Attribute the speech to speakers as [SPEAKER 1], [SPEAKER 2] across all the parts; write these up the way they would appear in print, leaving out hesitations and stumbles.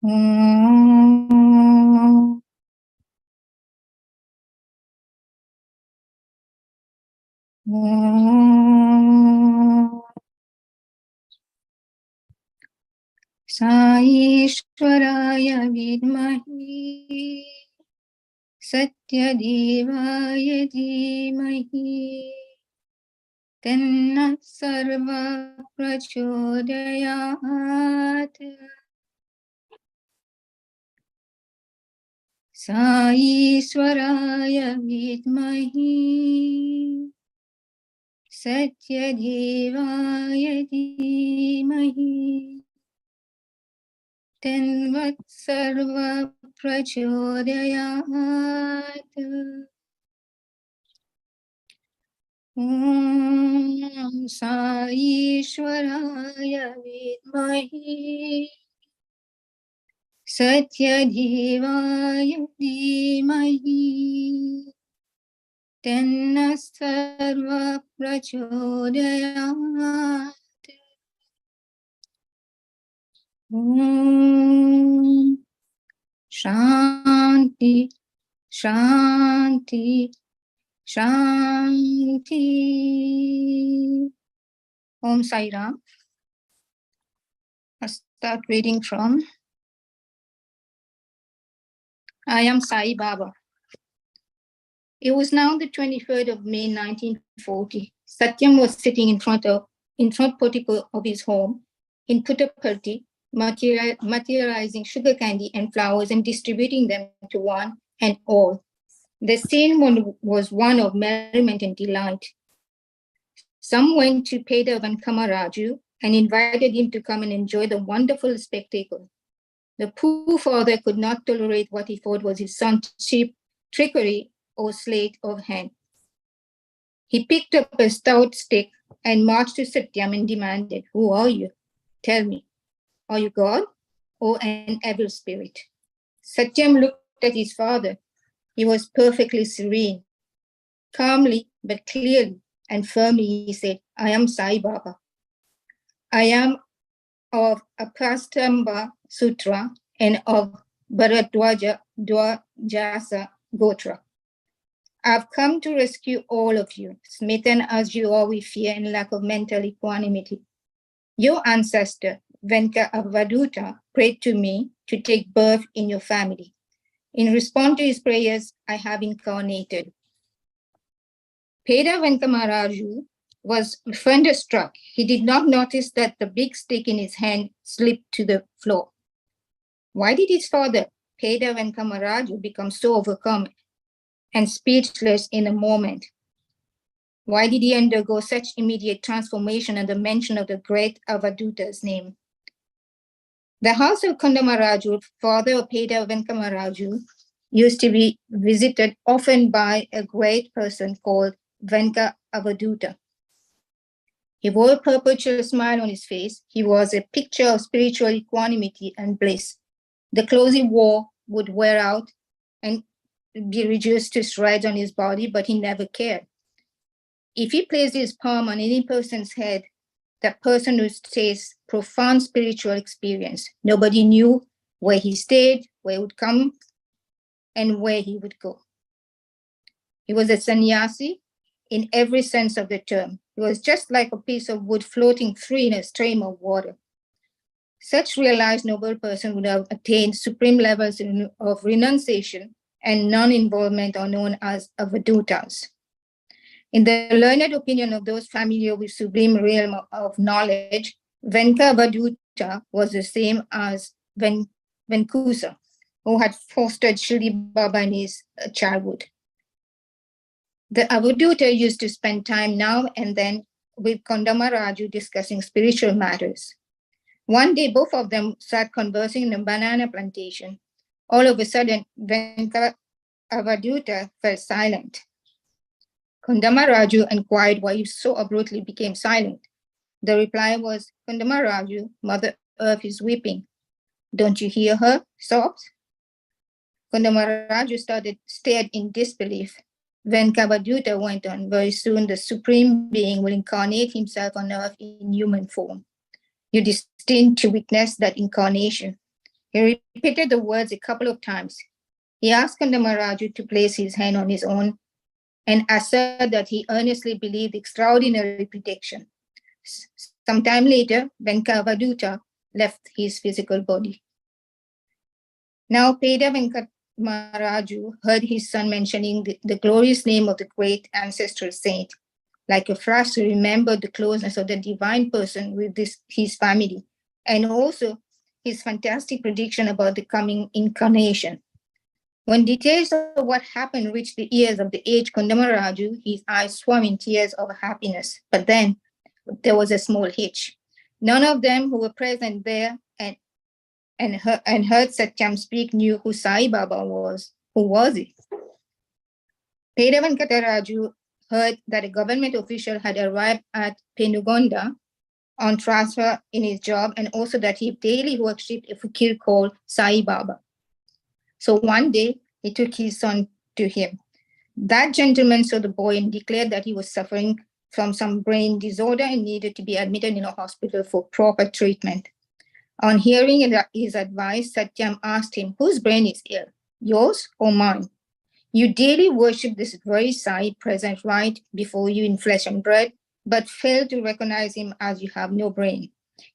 [SPEAKER 1] Om. Om. Sai Ishwaraya Vidmahi Sathya Devaya Dhimahi Tanna Sarva Prachodayat. Sai Ishwaraya Vidmahi Sathya Devaya Dhimahi Tanna Sarva Prachodayat. Om Sai Ishwaraya Vidmahi Sathya Devaya Dhimahi Tanna Sarva Prachodayat. Om Shanti Shanti Shanti. Om Sai Ram. I start reading from I am Sai Baba. It was now the 23rd of May 1940. Satyam was sitting in front portico of his home in Puttaparthi, materializing sugar candy and flowers and distributing them to one and all. The scene was one of merriment and delight. Some went to Pedavan Kamaraju and invited him to come and enjoy the wonderful spectacle. The poor father could not tolerate what he thought was his son's cheap trickery or sleight of hand. He picked up a stout stick and marched to Satyam and demanded, "Who are you? Tell me, are you God or an evil spirit?" Satyam looked at his father. He was perfectly serene. Calmly but clearly and firmly he said, "I am Sai Baba. I am of Apastamba Sutra and of Bharadwaja Dwajasa Gotra. I've come to rescue all of you, smitten as you are with fear and lack of mental equanimity. Your ancestor, Venka Avaduta, prayed to me to take birth in your family. In response to his prayers, I have incarnated." Peda Venkamaraju was thunderstruck. He did not notice that the big stick in his hand slipped to the floor. Why did his father, Peda Venkamaraju, become so overcome and speechless in a moment? Why did he undergo such immediate transformation at the mention of the great Avaduta's name? The house of Kondamaraju, father of Peda Venkamaraju, used to be visited often by a great person called Venka Avaduta. He wore a perpetual smile on his face. He was a picture of spiritual equanimity and bliss. The clothes he wore would wear out and be reduced to shreds on his body, but he never cared. If he placed his palm on any person's head, that person would taste profound spiritual experience. Nobody knew where he stayed, where he would come, and where he would go. He was a sannyasi in every sense of the term. He was just like a piece of wood floating free in a stream of water. Such realized noble person would have attained supreme levels of renunciation and non-involvement are known as avadutas. In the learned opinion of those familiar with sublime realm of knowledge, Venka Avaduta was the same as Venkusa, who had fostered Shri Baba in his childhood. The Avaduta used to spend time now and then with Kondamaraju discussing spiritual matters. One day, both of them sat conversing in a banana plantation. All of a sudden, Venka Avaduta fell silent. Kondamaraju inquired why he so abruptly became silent. The reply was, "Kondamaraju, Mother Earth is weeping. Don't you hear her sobs?" Kondamaraju stared in disbelief. Venkavaduta went on, "Very soon the Supreme Being will incarnate himself on earth in human form. You're destined to witness that incarnation. He repeated the words a couple of times. He asked Kandamaraju to place his hand on his own and asserted that he earnestly believed extraordinary protection. Some time later, Venkavaduta left his physical body. Now Peda Venkamaraju heard his son mentioning the glorious name of the great ancestral saint. Like a flash, he remembered the closeness of the divine person with his family, and also his fantastic prediction about the coming incarnation. When details of what happened reached the ears of the aged Kondamaraju, his eyes swam in tears of happiness. But then there was a small hitch. None of them who were present there and heard Satyam speak knew who Sai Baba was. Who was he? Pedavan Kataraju heard that a government official had arrived at Penugonda on transfer in his job, and also that he daily worshipped a fakir called Sai Baba. So one day, he took his son to him. That gentleman saw the boy and declared that he was suffering from some brain disorder and needed to be admitted in a hospital for proper treatment. On hearing his advice, Satyam asked him, whose brain is ill, yours or mine? You daily worship this very Sai present right before you in flesh and blood, but fail to recognize him as you have no brain.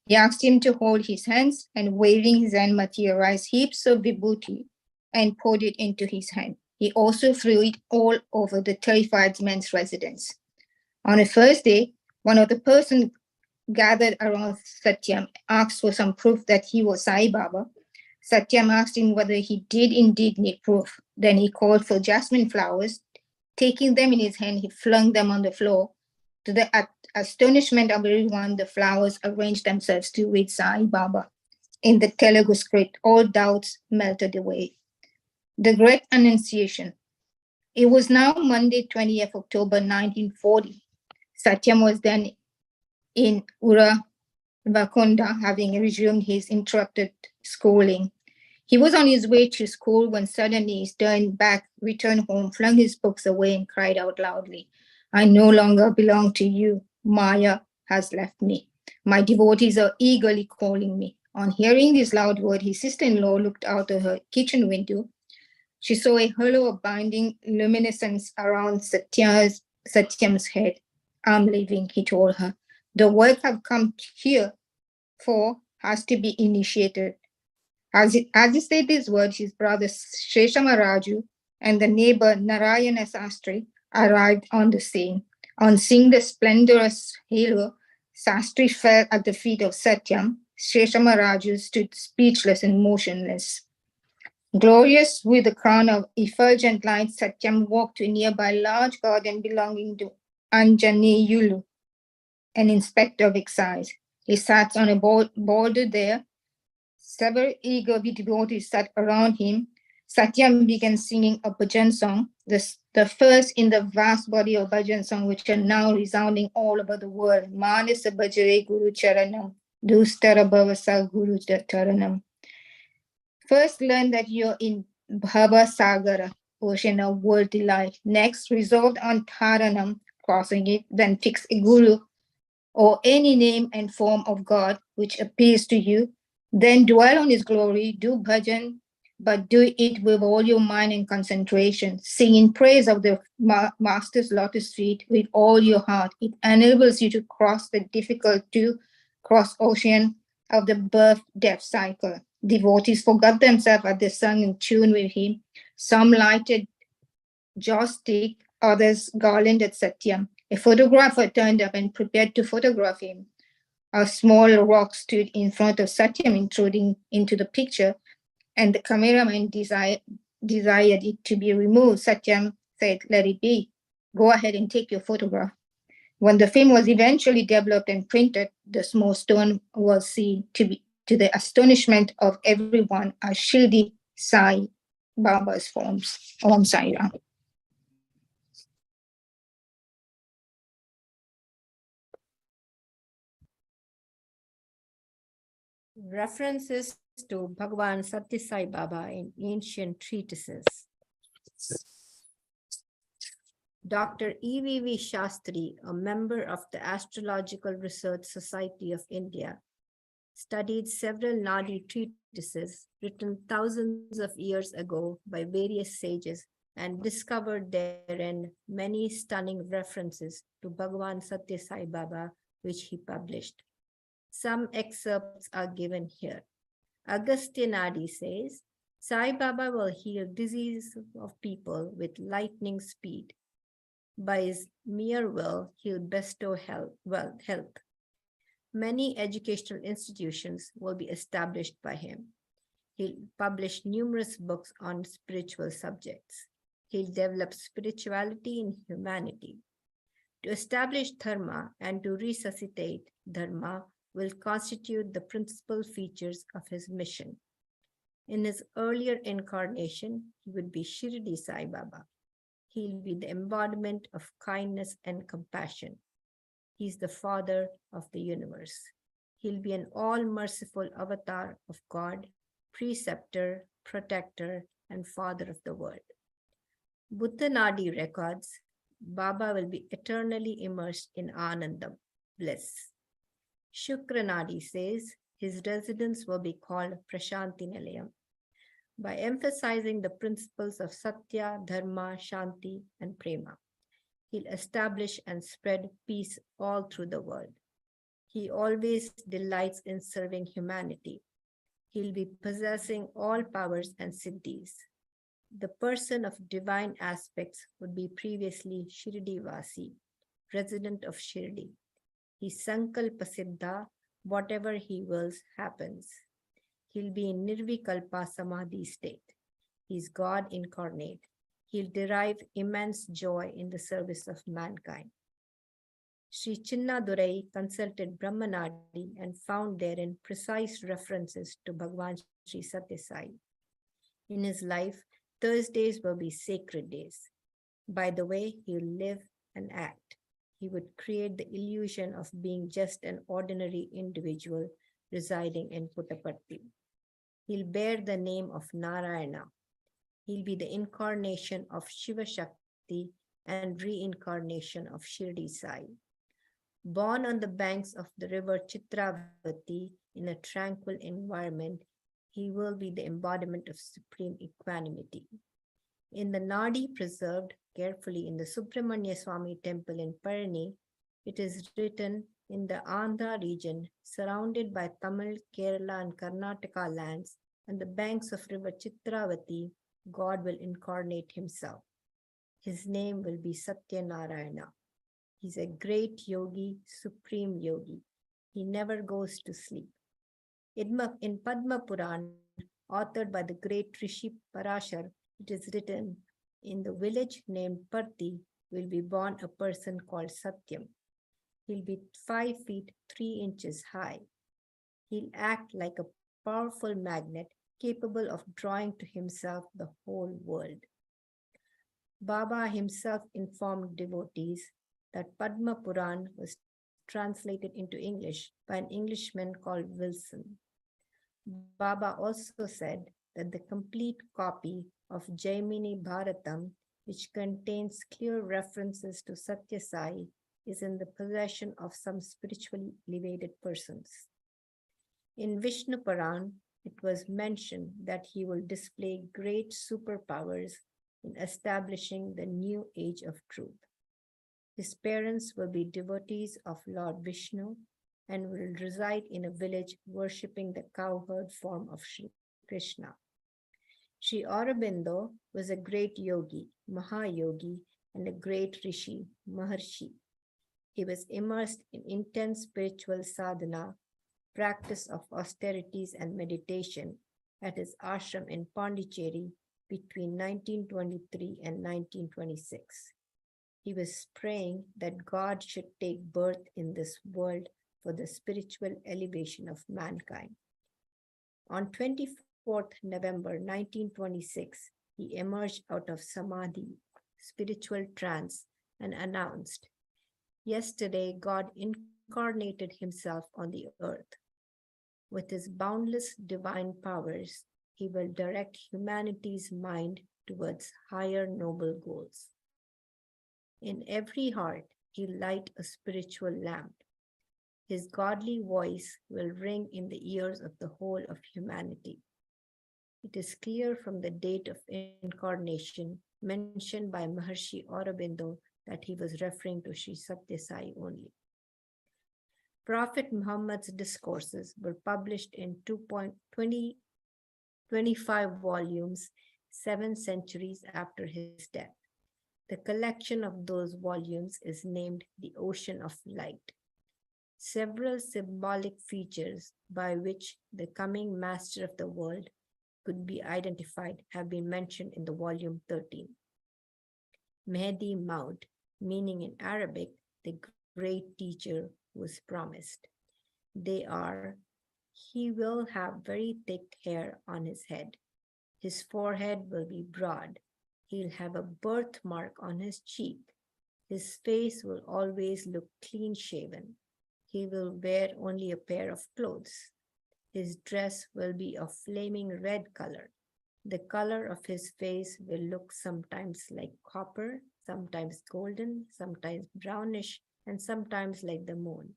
[SPEAKER 1] He asked him to hold his hands, and waving his hand materialized heaps of vibhuti and poured it into his hand. He also threw it all over the terrified man's residence. On the first day, one of the persons gathered around Satyam asked for some proof that he was Sai Baba. Satyam asked him whether he did indeed need proof. Then he called for jasmine flowers. Taking them in his hand, he flung them on the floor. To the astonishment of everyone, the flowers arranged themselves to read Sai Baba. In the Telugu script, all doubts melted away. The Great Annunciation. It was now Monday, 20th October 1940. Satyam was then in Uravakonda, having resumed his interrupted schooling. He was on his way to school when suddenly he turned back, returned home, flung his books away, and cried out loudly, I no longer belong to you. Maya has left me. My devotees are eagerly calling me. On hearing this loud word, his sister-in-law looked out of her kitchen window. She saw a halo of binding luminescence around Satyam's head. I'm leaving, he told her. The work I've come here for has to be initiated. As he said these words, his brother Sheshamaraju and the neighbor Narayana Sastri arrived on the scene. On seeing the splendorous halo, Sastri fell at the feet of Satyam. Sheshamaraju stood speechless and motionless. Glorious with a crown of effulgent light, Satyam walked to a nearby large garden belonging to Anjaneyulu, an inspector of excise. He sat on a boulder there. Several eager devotees sat around him. Satyam began singing a bhajan song, the first in the vast body of bhajan songs which are now resounding all over the world. Manasa bhajare guru charanam, dustara bhavasa guru charanam. First, learn that you're in Bhava Sagara, ocean of worldly life. Next, resolved on Taranam, crossing it, then fix a guru or any name and form of God which appeals to you. Then dwell on his glory, do bhajan, but do it with all your mind and concentration. Sing in praise of the Master's lotus feet with all your heart. It enables you to cross the difficult to cross ocean of the birth-death cycle. Devotees forgot themselves as they sung in tune with him. Some lighted joss stick, others garlanded Satyam. A photographer turned up and prepared to photograph him. A small rock stood in front of Satyam, intruding into the picture, and the cameraman desired it to be removed. Satyam said, let it be. Go ahead and take your photograph. When the film was eventually developed and printed, the small stone was seen to the astonishment of everyone as Shildi Sai Baba's forms. Om Sai Ram.
[SPEAKER 2] References to Bhagavan Sathya Sai Baba in ancient treatises. Dr. E.V.V. Shastri, a member of the Astrological Research Society of India, studied several Nadi treatises written thousands of years ago by various sages, and discovered therein many stunning references to Bhagavan Sathya Sai Baba, which he published. Some excerpts are given here. Agastya Nadi says, Sai Baba will heal disease of people with lightning speed. By his mere will, he'll bestow health. Many educational institutions will be established by him. He'll publish numerous books on spiritual subjects. He'll develop spirituality in humanity. To establish dharma and to resuscitate dharma will constitute the principal features of his mission. In his earlier incarnation, he would be Shirdi Sai Baba. He'll be the embodiment of kindness and compassion. He's the father of the universe. He'll be an all-merciful avatar of God, preceptor, protector, and father of the world. Buddha Nadi records, Baba will be eternally immersed in Anandam, bliss. Shukra Nadi says his residence will be called Prashanti Nilayam. By emphasizing the principles of Satya, Dharma, Shanti, and Prema, he'll establish and spread peace all through the world. He always delights in serving humanity. He'll be possessing all powers and siddhis. The person of divine aspects would be previously Shirdi Vasi, resident of Shirdi. He's Sankalpa Siddha, whatever he wills happens. He'll be in Nirvikalpa Samadhi state. He's God incarnate. He'll derive immense joy in the service of mankind. Sri Chinnadurai consulted Brahmanadi and found therein precise references to Bhagavan Sri Sathya Sai. In his life, Thursdays will be sacred days. By the way he'll live and act, he would create the illusion of being just an ordinary individual residing in Puttaparthi. He'll bear the name of Narayana. He'll be the incarnation of Shiva Shakti and reincarnation of Shirdi Sai. Born on the banks of the river Chitravati in a tranquil environment, he will be the embodiment of supreme equanimity. In the Nadi preserved carefully in the Subramanya Swami temple in Parani, it is written, in the Andhra region, surrounded by Tamil, Kerala, and Karnataka lands, and the banks of river Chitravati, God will incarnate himself. His name will be Satya Narayana. He's a great yogi, supreme yogi. He never goes to sleep. In Padma Puran, authored by the great Rishi Parashar, it is written, in the village named Parthi will be born a person called Satyam. He'll be 5 feet 3 inches high. He'll act like a powerful magnet capable of drawing to himself the whole world. Baba himself informed devotees that Padma Puran was translated into English by an Englishman called Wilson. Baba also said that the complete copy of Jaimini Bharatam, which contains clear references to Satya Sai, is in the possession of some spiritually elevated persons. In Vishnu Puran, it was mentioned that he will display great superpowers in establishing the new age of truth. His parents will be devotees of Lord Vishnu and will reside in a village worshipping the cowherd form of Sri Krishna. Sri Aurobindo was a great yogi, Mahayogi, and a great rishi, Maharshi. He was immersed in intense spiritual sadhana, practice of austerities and meditation at his ashram in Pondicherry between 1923 and 1926. He was praying that God should take birth in this world for the spiritual elevation of mankind. On 24th November 1926, he emerged out of samadhi, spiritual trance, and announced, "Yesterday, God incarnated himself on the earth. With his boundless divine powers, he will direct humanity's mind towards higher noble goals. In every heart, he'll light a spiritual lamp. His godly voice will ring in the ears of the whole of humanity. It is clear from the date of incarnation mentioned by Maharshi Aurobindo that he was referring to Sri Sathya Sai only. Prophet Muhammad's discourses were published in 2.25 volumes 7 centuries after his death. The collection of those volumes is named the Ocean of Light. Several symbolic features by which the coming master of the world could be identified have been mentioned in the volume 13. Mehdi Maud, meaning in Arabic, the great teacher was promised. They are, he will have very thick hair on his head. His forehead will be broad. He'll have a birthmark on his cheek. His face will always look clean-shaven. He will wear only a pair of clothes. His dress will be of flaming red color. The color of his face will look sometimes like copper, sometimes golden, sometimes brownish, and sometimes like the moon.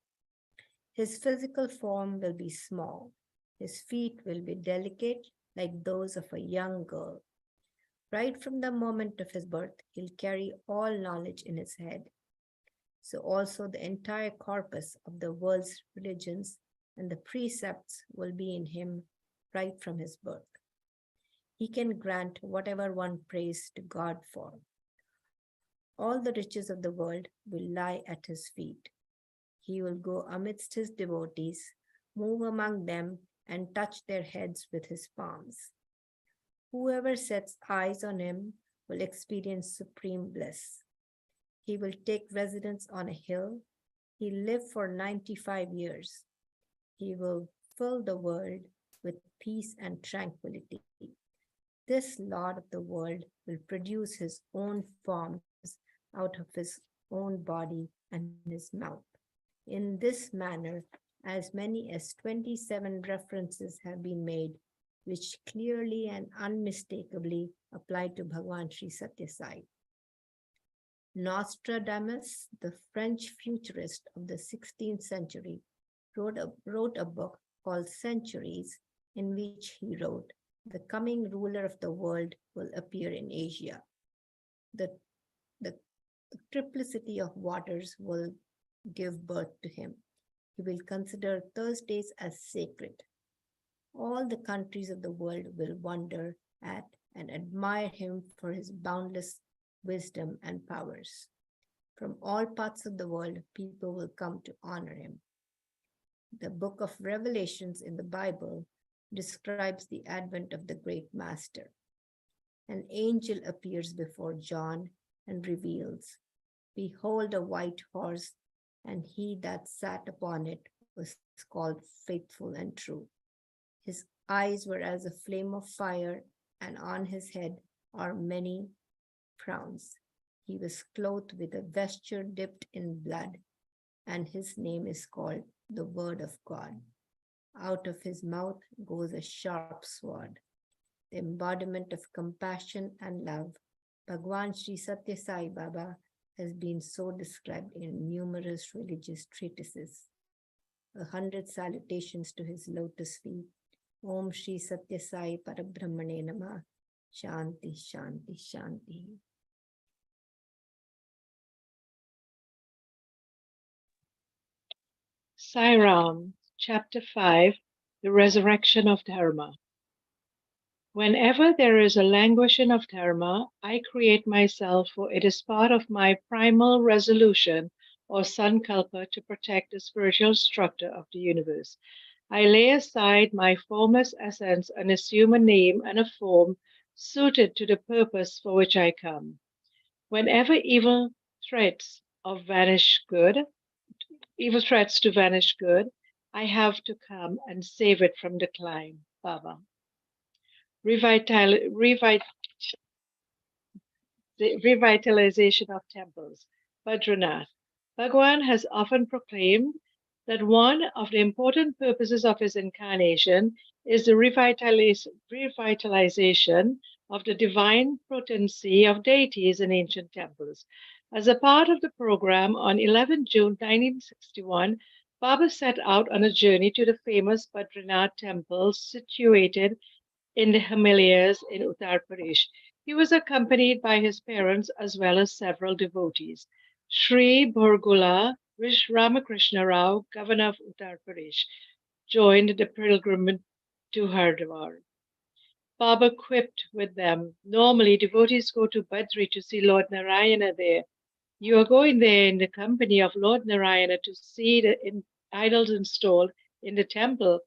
[SPEAKER 2] His physical form will be small. His feet will be delicate, like those of a young girl. Right from the moment of his birth, he'll carry all knowledge in his head. So also the entire corpus of the world's religions and the precepts will be in him right from his birth. He can grant whatever one prays to God for. All the riches of the world will lie at his feet. He will go amidst his devotees, move among them, and touch their heads with his palms. Whoever sets eyes on him will experience supreme bliss. He will take residence on a hill. He'll live for 95 years. He will fill the world with peace and tranquility. This Lord of the world will produce his own forms out of his own body and his mouth. In this manner, as many as 27 references have been made, which clearly and unmistakably apply to Bhagavan Sri Sathya Sai. Nostradamus, the French futurist of the 16th century, wrote a book called Centuries, in which he wrote, "The coming ruler of the world will appear in Asia. The triplicity of waters will give birth to him. He will consider Thursdays as sacred. All the countries of the world will wonder at and admire him for his boundless wisdom and powers. From all parts of the world, people will come to honor him." The book of Revelations in the Bible describes the advent of the great master. An angel appears before John and reveals, "Behold a white horse, and he that sat upon it was called Faithful and True. His eyes were as a flame of fire, and on his head are many crowns. He was clothed with a vesture dipped in blood, and his name is called the Word of God. Out of his mouth goes a sharp sword." The embodiment of compassion and love, Bhagavan Sri Sathya Sai Baba has been so described in numerous religious treatises. 100 salutations to his lotus feet. Om Shri Sathya Sai Parabrahmane Namah. Shanti, Shanti, Shanti.
[SPEAKER 3] Sai Ram, Chapter 5, The Resurrection of Dharma. Whenever there is a languishing of dharma, I create myself, for it is part of my primal resolution or sankalpa to protect the spiritual structure of the universe. I lay aside my formless essence and assume a name and a form suited to the purpose for which I come. Whenever evil threats to vanish good, I have to come and save it from decline. Baba. The revitalization of temples. Badranath. Bhagavan has often proclaimed that one of the important purposes of his incarnation is the revitalization of the divine potency of deities in ancient temples. As a part of the program on 11 June 1961, Baba set out on a journey to the famous Badrinath temple situated in the Himalayas in Uttar Pradesh. He was accompanied by his parents as well as several devotees. Sri Burgula Ramakrishna Rao, governor of Uttar Pradesh, joined the pilgrimage to Hardwar. Baba quipped with them, "Normally, devotees go to Badri to see Lord Narayana there. You are going there in the company of Lord Narayana to see the idols installed in the temple."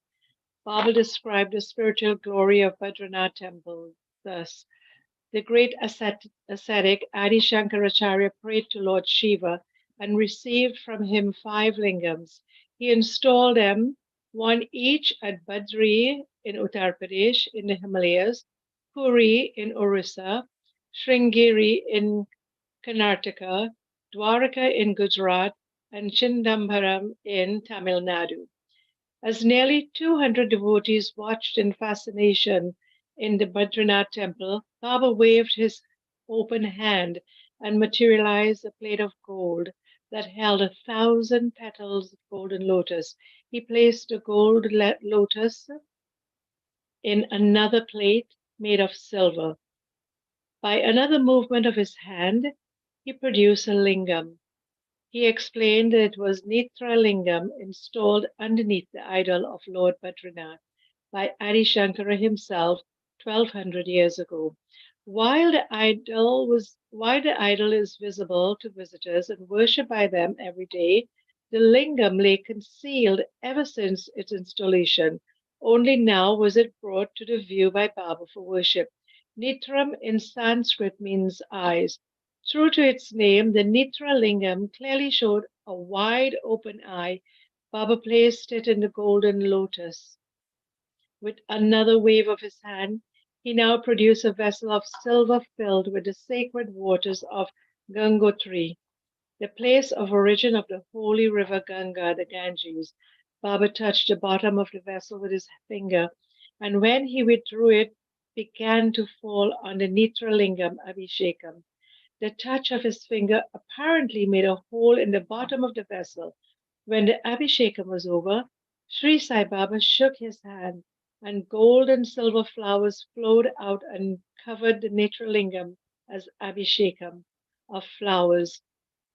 [SPEAKER 3] Baba described the spiritual glory of Badrinath temple thus: the great ascetic Adi Shankaracharya prayed to Lord Shiva and received from him 5 lingams. He installed them, one each at Badri in Uttar Pradesh in the Himalayas, Puri in Orissa, Sringeri in Karnataka, Dwarka in Gujarat, and Chindambaram in Tamil Nadu. As nearly 200 devotees watched in fascination in the Badrinath temple, Baba waved his open hand and materialized a plate of gold that held 1,000 petals of golden lotus. He placed the gold lotus in another plate made of silver. By another movement of his hand, he produced a lingam. He explained that it was Nitra Lingam installed underneath the idol of Lord Badrinath by Adi Shankara himself 1200 years ago. While the idol is visible to visitors and worshipped by them every day, the lingam lay concealed ever since its installation. Only now was it brought to the view by Baba for worship. Nitram in Sanskrit means eyes. True to its name, the Nitra Lingam clearly showed a wide open eye. Baba placed it in the golden lotus. With another wave of his hand, he now produced a vessel of silver filled with the sacred waters of Gangotri, the place of origin of the holy river Ganga, the Ganges. Baba touched the bottom of the vessel with his finger, and when he withdrew it, began to fall on the Nitra Lingam Abhishekam. The touch of his finger apparently made a hole in the bottom of the vessel. When the Abhishekam was over, Sri Sai Baba shook his hand, and gold and silver flowers flowed out and covered the Netralingam as Abhishekam of flowers.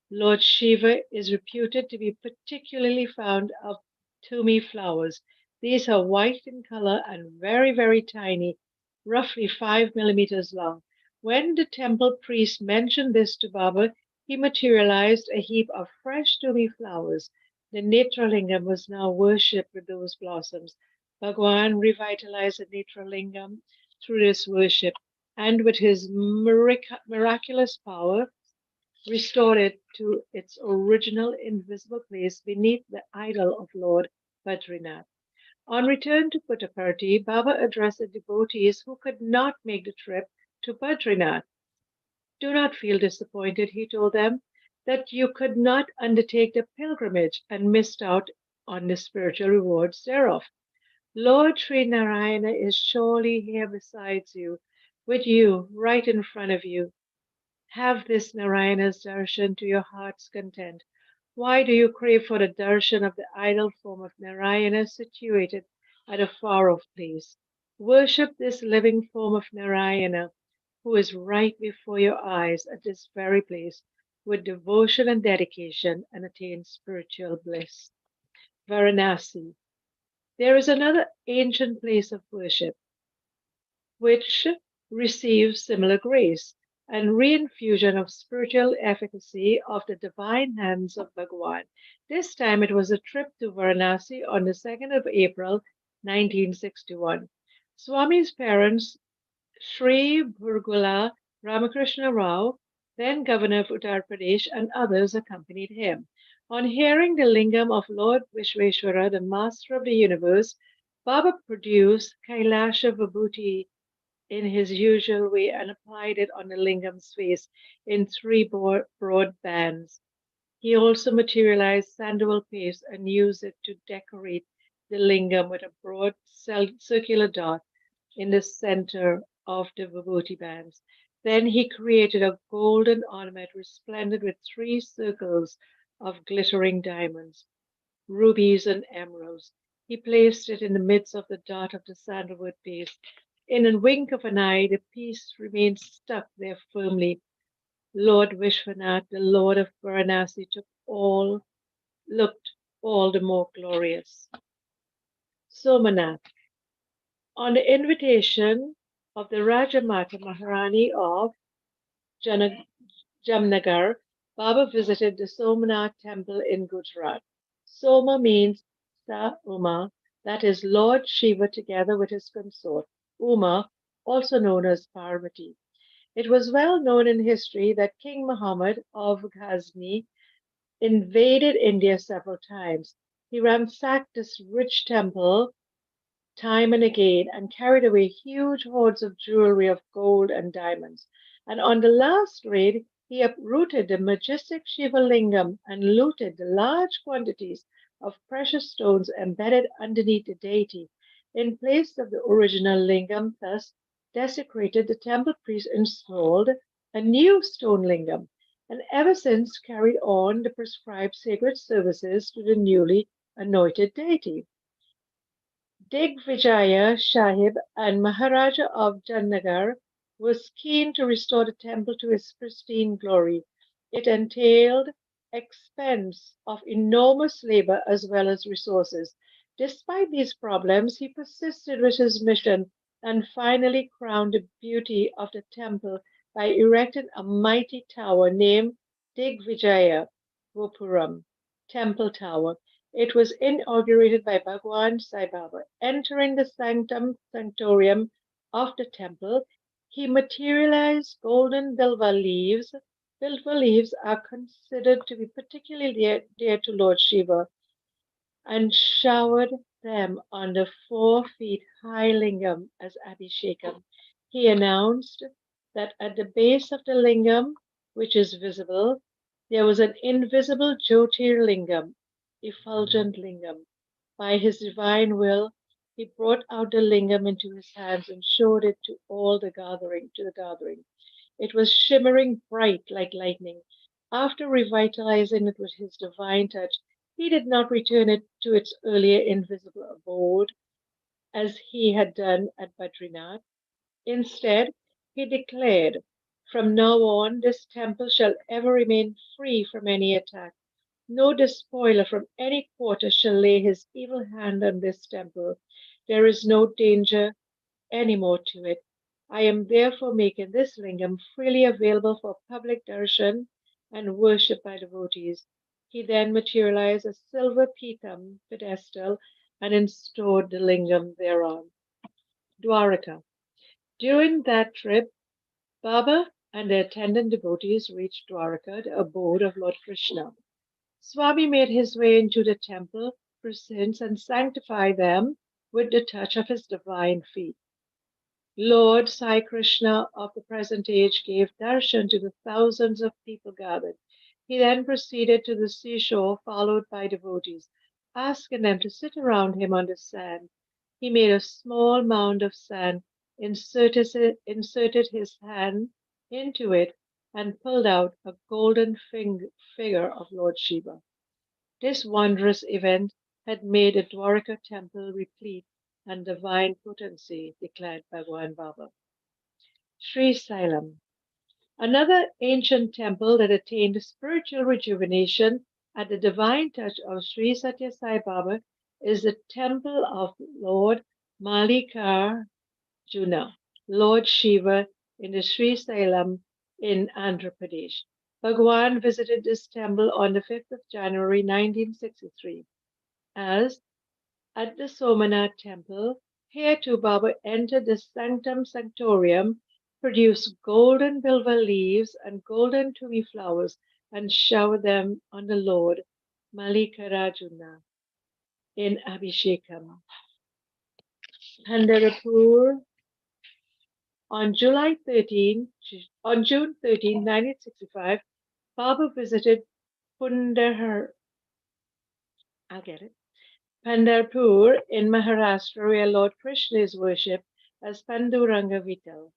[SPEAKER 3] Lord Shiva is reputed to be particularly fond of tumi flowers. These are white in color and very, very tiny, roughly 5 millimeters long. When the temple priest mentioned this to Baba, he materialized a heap of fresh tumi flowers. The Netralingam was now worshipped with those blossoms. Bhagavan revitalized the Netralingam through this worship, and with his miraculous power, restored it to its original invisible place beneath the idol of Lord Badrinath. On return to Puttaparthi, Baba addressed the devotees who could not make the trip to Badrinath. "Do not feel disappointed," he told them, "that you could not undertake the pilgrimage and missed out on the spiritual rewards thereof. Lord Sri Narayana is surely here beside you, with you, right in front of you. Have this Narayana's darshan to your heart's content. Why do you crave for the darshan of the idol form of Narayana situated at a far off place? Worship this living form of Narayana, who is right before your eyes at this very place, with devotion and dedication, and attain spiritual bliss." Varanasi. There is another ancient place of worship which receives similar grace and reinfusion of spiritual efficacy of the divine hands of Bhagavan. This time it was a trip to Varanasi on the 2nd of April, 1961. Swami's parents, Sri Burgula Ramakrishna Rao, then governor of Uttar Pradesh, and others accompanied him. On hearing the lingam of Lord Vishweshwara, the master of the universe, Baba produced Kailasha Vibhuti in his usual way and applied it on the lingam's face in 3 broad bands. He also materialized sandalwood paste and used it to decorate the lingam with a broad circular dot in the center of the vibhuti bands. Then he created a golden ornament resplendent with 3 circles of glittering diamonds. rubies, and emeralds. He placed it in the midst of the dot of the sandalwood base. In a wink of an eye, the piece remained stuck there firmly. Lord Vishwanath, the Lord of Varanasi, looked all the more glorious. Somanath. On the invitation of the Rajamata Maharani of Jamnagar, Baba visited the Somanath temple in Gujarat. Soma means Sa Uma, that is Lord Shiva together with his consort, Uma, also known as Parvati. It was well known in history that King Muhammad of Ghazni invaded India several times. He ransacked this rich temple time and again and carried away huge hoards of jewelry of gold and diamonds. And on the last raid, he uprooted the majestic Shiva Lingam and looted the large quantities of precious stones embedded underneath the deity. In place of the original lingam, thus desecrated, the temple priest installed a new stone lingam, and ever since carried on the prescribed sacred services to the newly anointed deity. Digvijaya Sahib and Maharaja of Jamnagar was keen to restore the temple to its pristine glory. It entailed expense of enormous labor as well as resources. Despite these problems, he persisted with his mission and finally crowned the beauty of the temple by erecting a mighty tower named Digvijaya Gopuram, Temple Tower. It was inaugurated by Bhagavan Sai Baba. Entering the sanctorium of the temple, he materialized golden bilva leaves. Bilva leaves are considered to be particularly dear to Lord Shiva, and showered them on the 4 feet high lingam as Abhishekam. He announced that at the base of the lingam, which is visible, there was an invisible Jyotir lingam, effulgent lingam. By his divine will, he brought out the lingam into his hands and showed it to the gathering. It was shimmering bright like lightning. After revitalizing it with his divine touch, he did not return it to its earlier invisible abode as he had done at Badrinath. Instead, he declared, "From now on, this temple shall ever remain free from any attack. No despoiler from any quarter shall lay his evil hand on this temple. There is no danger any more to it. I am therefore making this lingam freely available for public darshan and worship by devotees." He then materialized a silver pitam pedestal and installed the lingam thereon. Dwaraka. During that trip, Baba and the attendant devotees reached Dwaraka, the abode of Lord Krishna. Swami made his way into the temple precincts and sanctified them with the touch of his divine feet. Lord Sai Krishna of the present age gave darshan to the thousands of people gathered. He then proceeded to the seashore, followed by devotees, asking them to sit around him on the sand. He made a small mound of sand, inserted his hand into it, and pulled out a golden figure of Lord Shiva. This wondrous event had made the Dwaraka temple replete and divine potency, declared Bhagavan Baba. Sri Sailam. Another ancient temple that attained spiritual rejuvenation at the divine touch of Sri Sathya Sai Baba is the temple of Lord Mallikarjuna, Lord Shiva in the Sri Sailam in Andhra Pradesh. Bhagavan visited this temple on the 5th of January 1963. As at the Somanath temple, here too Baba entered the sanctum sanctorium, produced golden bilva leaves and golden tumi flowers, and showered them on the Lord Mallikarjuna in Abhishekam. Pandharpur on June 13, 1965, Baba visited Pundar, Pandharpur in Maharashtra, where Lord Krishna is worshipped as Panduranga Vital.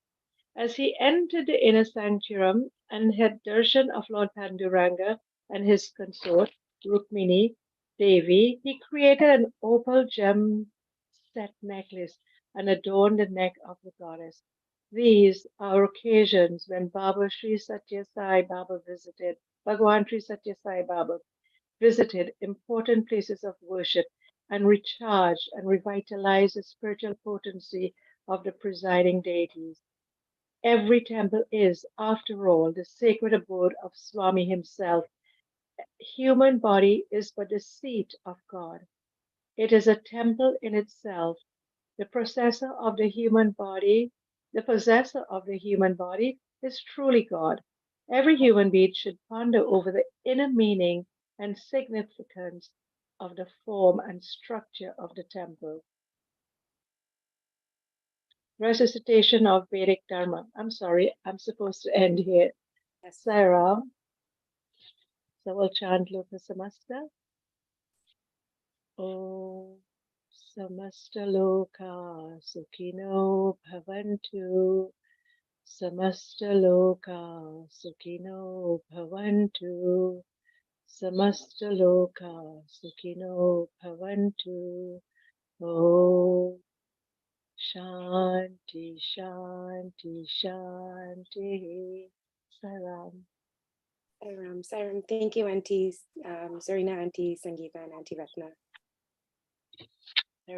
[SPEAKER 3] As he entered the inner sanctuary and had darshan of Lord Panduranga and his consort, Rukmini, Devi, he created an opal gem set necklace and adorned the neck of the goddess. These are occasions when Baba Sri Satya Sai Baba visited, Bhagavan Sri Satya Sai Baba visited important places of worship and recharged and revitalized the spiritual potency of the presiding deities. Every temple is, after all, the sacred abode of Swami himself. Human body is but the seat of God. It is a temple in itself. The possessor of the human body, the possessor of the human body is truly God. Every human being should ponder over the inner meaning and significance of the form and structure of the temple. Recitation of Vedic Dharma. I'm sorry, I'm supposed to end here.
[SPEAKER 4] Yes.
[SPEAKER 3] Sarah. So we'll chant Loka Samasta. Om Samasta Loka Sukhino Bhavantu. Samasta Loka Sukhino Bhavantu. Samasta Loka Sukhino Bhavantu. Om Shanti Shanti Shanti. Saram.
[SPEAKER 4] Saram. Thank you, Aunties, Zarina, Auntie Sangeeta, and Auntie Ratna.